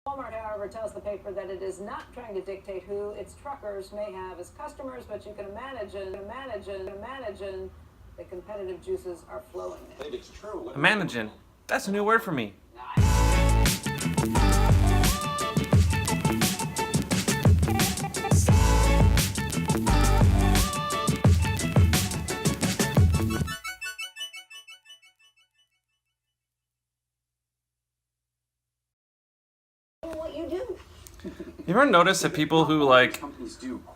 Walmart, however, tells the paper that it is not trying to dictate who its truckers may have as customers, but you can imagine the competitive juices are flowing now. If it's true. Imagine. That's a new word for me. What you do. You ever notice that people who like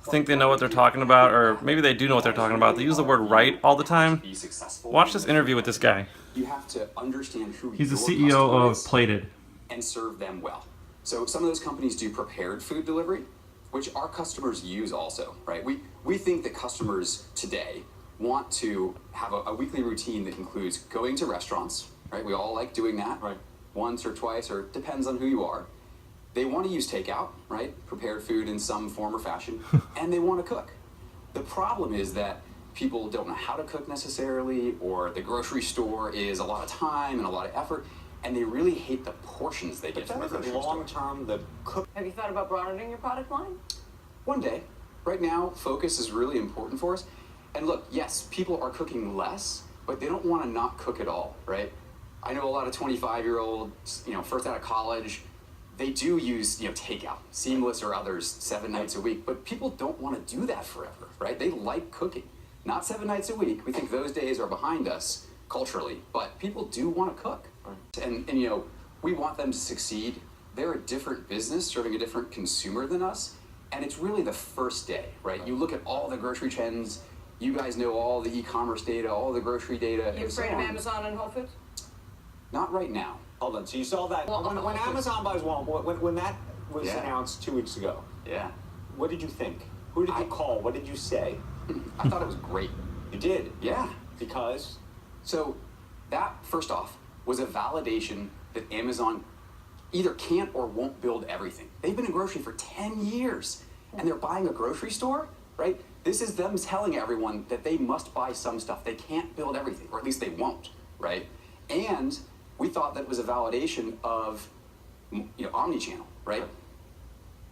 think they know what they're talking about, or maybe they do know what they're talking about, they use the word right all the time? Watch this interview with this guy. You have to understand who He's the your CEO customer of is Plated. and serve them well. So some of those companies do prepared food delivery, which our customers use also, right? We think that customers today want to have a weekly routine that includes going to restaurants, right? We all like doing that, right? Once or twice, or depends on who you are. They want to use takeout, right? Prepared food in some form or fashion, and they want to cook. The problem is that people don't know how to cook necessarily, or the grocery store is a lot of time and a lot of effort, and they really hate the portions they get from the grocery store. Long term, the cook. Have you thought about broadening your product line? One day. Right now, focus is really important for us. And look, yes, people are cooking less, but they don't want to not cook at all, right? I know a lot of 25-year-olds, first out of college, they do use, takeout, Seamless or others, 7 nights a week, but people don't want to do that forever, right? They like cooking. Not 7 nights a week. We think those days are behind us culturally, but people do want to cook. And we want them to succeed. They're a different business serving a different consumer than us, and it's really the first day, right? You look at all the grocery trends, you guys know all the e-commerce data, all the grocery data. You afraid of Amazon and Whole Foods? Not right now. Hold on. So you saw that Well, when Amazon buys Walmart. When that was Yeah. announced 2 weeks ago. Yeah. What did you think? Who did you call? What did you say? I thought it was great. You did. Yeah. Because So that, first off, was a validation that Amazon either can't or won't build everything. They've been in grocery for 10 years, and they're buying a grocery store, right? This is them telling everyone that they must buy some stuff. They can't build everything, or at least they won't, right? And we thought that was a validation of, omni-channel, right?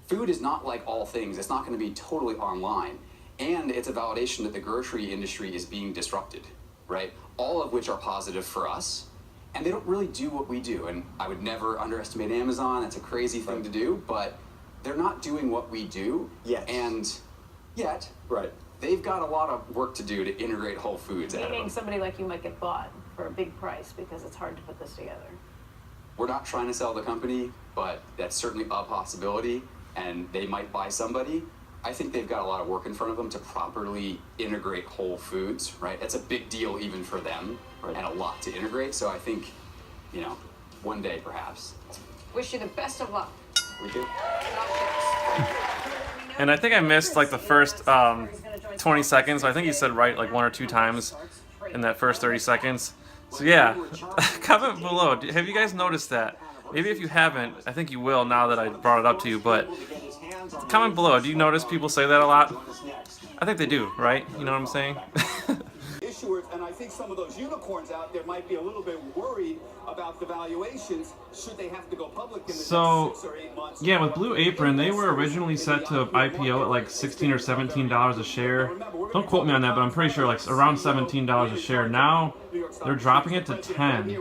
Food is not like all things. It's not going to be totally online. And it's a validation that the grocery industry is being disrupted, right? All of which are positive for us. And they don't really do what we do. And I would never underestimate Amazon. It's a crazy thing to do, but they're not doing what we do. Yet. And yet, right. they've got a lot of work to do to integrate Whole Foods. Meaning somebody like you might get bought for a big price because it's hard to put this together. We're not trying to sell the company, but that's certainly a possibility, and they might buy somebody. I think they've got a lot of work in front of them to properly integrate Whole Foods, right? That's a big deal even for them, Right. and a lot to integrate. So I think, one day perhaps. Wish you the best of luck. We do. And I think I missed like the first 20 seconds. I think he said right like 1 or 2 times in that first 30 seconds. So yeah, comment below. Have you guys noticed that? Maybe if you haven't, I think you will now that I brought it up to you, but comment below. Do you notice people say that a lot? I think they do, right? You know what I'm saying? Issuers, and I think some of those unicorns out there might be a little bit worried about the valuations should they have to go public in the next 6 or 8 months. Yeah, with Blue Apron, they were originally set to IPO at like $16 or $17 a share. Don't quote me on that, but I'm pretty sure like around $17 a share. Now they're dropping it to 10.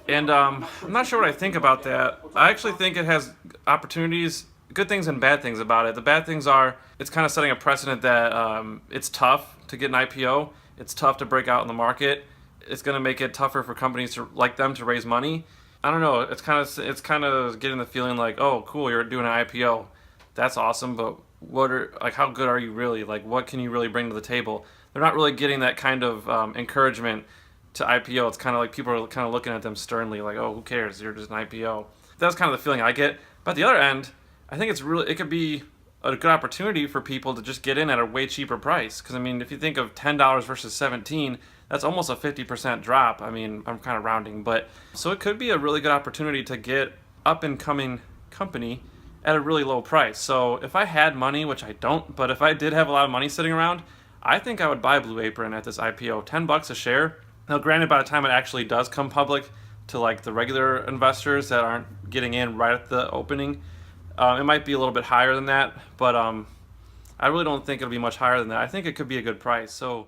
And I'm not sure what I think about that. I actually think it has opportunities, good things and bad things about it. The bad things are it's kind of setting a precedent that it's tough to get an IPO. It's tough to break out in the market. It's going to make it tougher for companies like them to raise money. I don't know. It's kind of getting the feeling like, oh, cool, you're doing an IPO. That's awesome, but how good are you really? Like, what can you really bring to the table? They're not really getting that kind of encouragement to IPO. It's kind of like people are kind of looking at them sternly, like, oh, who cares? You're just an IPO. That's kind of the feeling I get. But at the other end, I think it could be a good opportunity for people to just get in at a way cheaper price. Because, I mean, if you think of $10 versus $17, that's almost a 50% drop. I mean, I'm kind of rounding. But so it could be a really good opportunity to get up-and-coming company at a really low price. So if I had money, which I don't, but if I did have a lot of money sitting around, I think I would buy Blue Apron at this IPO. $10 a share. Now, granted, by the time it actually does come public, to like the regular investors that aren't getting in right at the opening. It might be a little bit higher than that, but I really don't think it'll be much higher than that. I think it could be a good price. So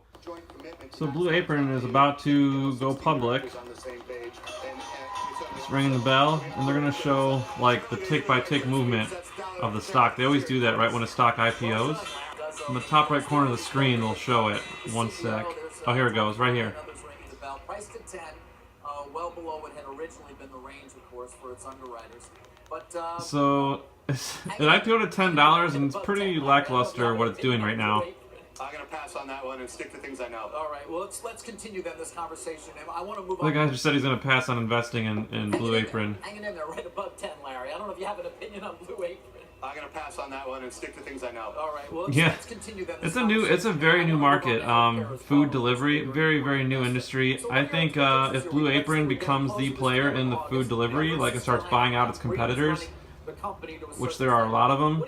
Blue Apron is about to go public. It's ringing the bell, and they're gonna show like the tick-by-tick movement of the stock. They always do that right when a stock IPOs. In the top right corner of the screen, they'll show it. One sec. Oh, here it goes, right here. Priced at 10, well below what had originally been the range, of course, for its underwriters. But so it IPO'd at $10, and it's pretty lackluster what it's doing right now. I'm gonna pass on that one and stick to things I know. All right, well, let's continue then this conversation. I want to move on. The guy just said he's gonna pass on investing in Blue Apron. Hanging in there right above 10, Larry. I don't know if you have an opinion on Blue Apron. I'm gonna pass on that one and stick to things I know. All right, well, Yeah, let's continue then. it's a very new market. Food delivery, very new industry. I think if Blue Apron becomes the player in the food delivery, like it starts buying out its competitors, which there are a lot of them,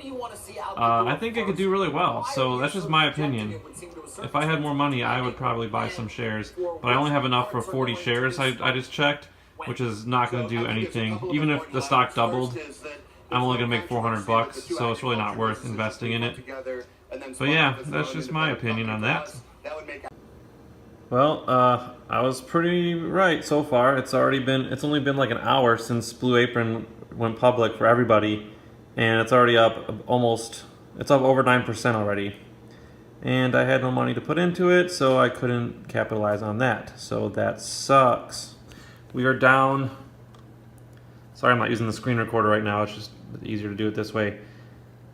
I think it could do really well. So that's just my opinion. If I had more money, I would probably buy some shares, but I only have enough for 40 shares. I just checked, which is not going to do anything. Even if the stock doubled, I'm only going to make $400, so it's really not worth investing in it. But yeah, that's just my opinion on that. Well, I was pretty right so far. It's only been like an hour since Blue Apron went public for everybody, and it's already up it's up over 9% already. And I had no money to put into it, so I couldn't capitalize on that. So that sucks. We are down. Sorry, I'm not using the screen recorder right now. It's just easier to do it this way.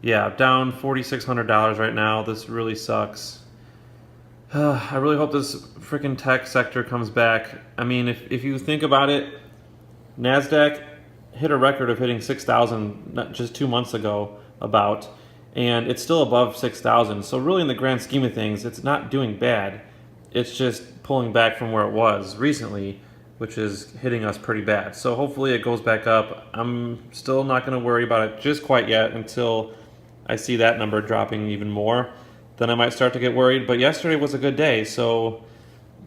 Yeah, down $4,600 right now. This really sucks. I really hope this freaking tech sector comes back. I mean, if you think about it, NASDAQ hit a record of hitting 6,000 just 2 months ago about, and it's still above 6,000. So really in the grand scheme of things, it's not doing bad. It's just pulling back from where it was recently, which is hitting us pretty bad. So hopefully it goes back up. I'm still not going to worry about it just quite yet until I see that number dropping even more. Then I might start to get worried. But yesterday was a good day, so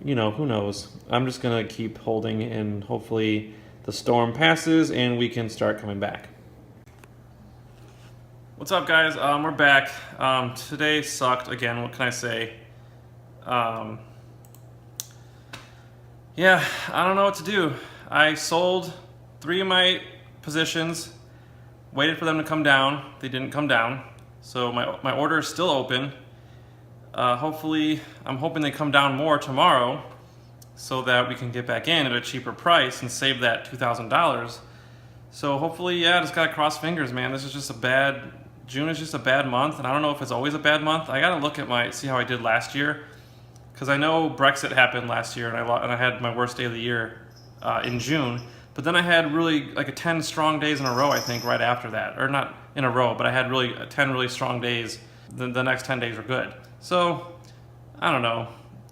you know, who knows. I'm just going to keep holding, and hopefully the storm passes and we can start coming back. What's up, guys? We're back. Today sucked again. What can I say? Yeah, I don't know what to do. I sold 3 of my positions, waited for them to come down. They didn't come down, so my order is still open. Hopefully, I'm hoping they come down more tomorrow so that we can get back in at a cheaper price and save that $2,000. So hopefully, yeah, just gotta cross fingers, man. This is just June is just a bad month, and I don't know if it's always a bad month. I gotta look at see how I did last year, because I know Brexit happened last year, and I had my worst day of the year in June. But then I had really like 10 strong days in a row, I think, right after that, or not in a row, but I had really 10 really strong days. The next 10 days were good. So I don't know.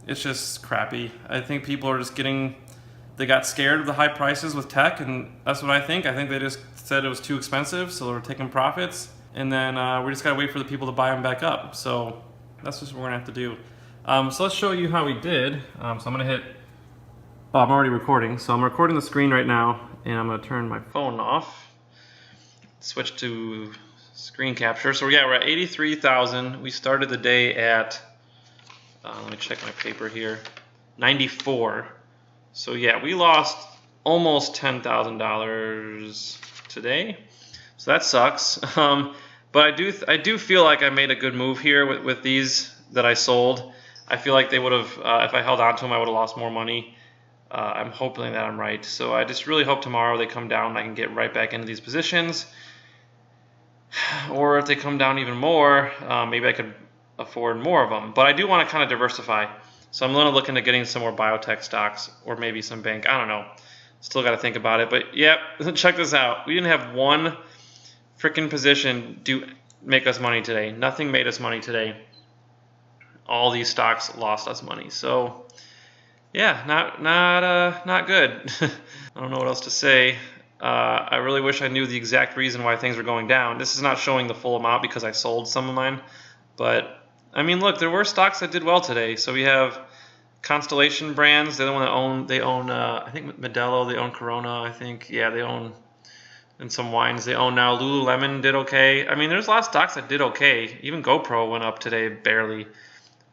It's just crappy. I think people are just they got scared of the high prices with tech, and that's what I think. I think they just said it was too expensive, so they're taking profits, and then we just gotta wait for the people to buy them back up. So that's just what we're gonna have to do. So let's show you how we did. So I'm gonna hit, I'm already recording. So I'm recording the screen right now, and I'm gonna turn my phone off, switch to screen capture. So yeah, we're at 83,000. We started the day at, let me check my paper here, 94. So yeah, we lost almost $10,000 today. So that sucks. But I do feel like I made a good move here with these that I sold. I feel like they would have, if I held on to them, I would have lost more money. I'm hoping that I'm right. So I just really hope tomorrow they come down and I can get right back into these positions. Or if they come down even more, maybe I could afford more of them. But I do want to kind of diversify. So I'm going to look into getting some more biotech stocks, or maybe some bank. I don't know. Still got to think about it. But yeah, check this out. We didn't have one freaking position make us money today. Nothing made us money today. All these stocks lost us money. So yeah, not good. I don't know what else to say. I really wish I knew the exact reason why things were going down. This is not showing the full amount because I sold some of mine. But I mean, look, there were stocks that did well today. So we have Constellation Brands. They're the one that own I think Modelo. They own Corona. I think they own. And some wines they own now. Lululemon did okay. I mean, there's a lot of stocks that did okay. Even GoPro went up today, barely.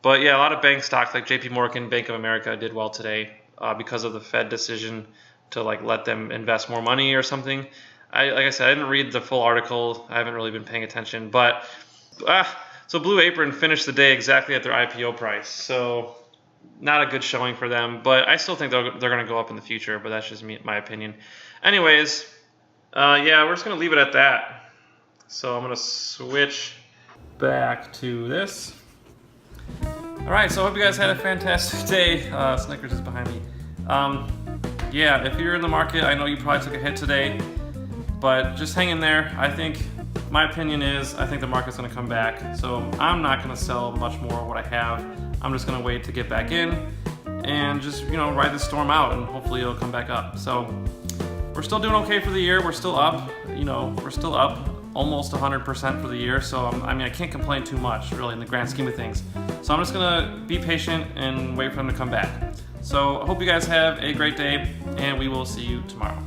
But yeah, a lot of bank stocks like JP Morgan, Bank of America did well today because of the Fed decision to like let them invest more money or something. Like I said, I didn't read the full article. I haven't really been paying attention. But so Blue Apron finished the day exactly at their IPO price. So not a good showing for them. But I still think they're going to go up in the future. But that's just my opinion. Anyways. We're just going to leave it at that. So I'm going to switch back to this. Alright, so I hope you guys had a fantastic day. Snickers is behind me. If you're in the market, I know you probably took a hit today, but just hang in there. My opinion is, I think the market's going to come back. So I'm not going to sell much more of what I have. I'm just going to wait to get back in and just, ride the storm out, and hopefully it'll come back up. So we're still doing okay for the year. We're still up, we're still up almost 100% for the year. So, I can't complain too much, really, in the grand scheme of things. So I'm just going to be patient and wait for them to come back. So I hope you guys have a great day, and we will see you tomorrow.